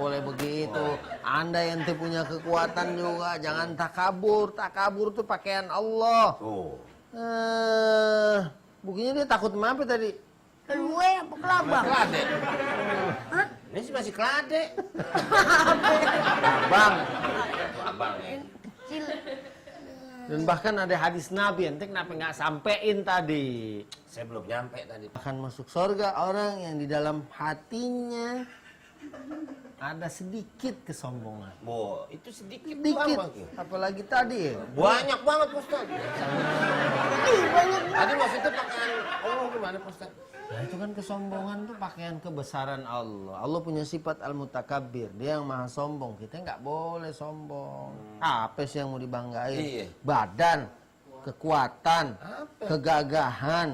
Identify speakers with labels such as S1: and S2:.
S1: boleh begitu. Anda yang punya kekuatan juga, jangan takabur. Takabur tuh pakaian Allah.
S2: Oh.
S1: Buktinya dia takut sama apa tadi?
S3: Kelue apa kelabang?
S2: Kelade.
S3: Hah?
S2: Ini sih masih kelade.
S1: Bang.
S2: Abang.
S3: Kecil.
S1: Dan bahkan ada hadis Nabi, ente kenapa nggak sampein tadi?
S2: Saya belum nyampe tadi.
S1: Akan masuk surga orang yang di dalam hatinya ada sedikit kesombongan.
S2: Bo, itu sedikit
S1: Sedikit,
S2: doang, Bang.
S1: apalagi tadi.
S2: Banyak banget, Pak Ustaz.
S3: Banyak.
S2: Tadi maksudnya pakaian Allah gimana, Pak Ustaz?
S1: Nah itu kan kesombongan tuh pakaian kebesaran Allah. Allah punya sifat al-mutakabbir, dia yang maha sombong. Kita nggak boleh sombong. Apa sih yang mau dibanggain?
S2: Iya.
S1: Badan, kekuatan,
S2: Apa?
S1: kegagahan.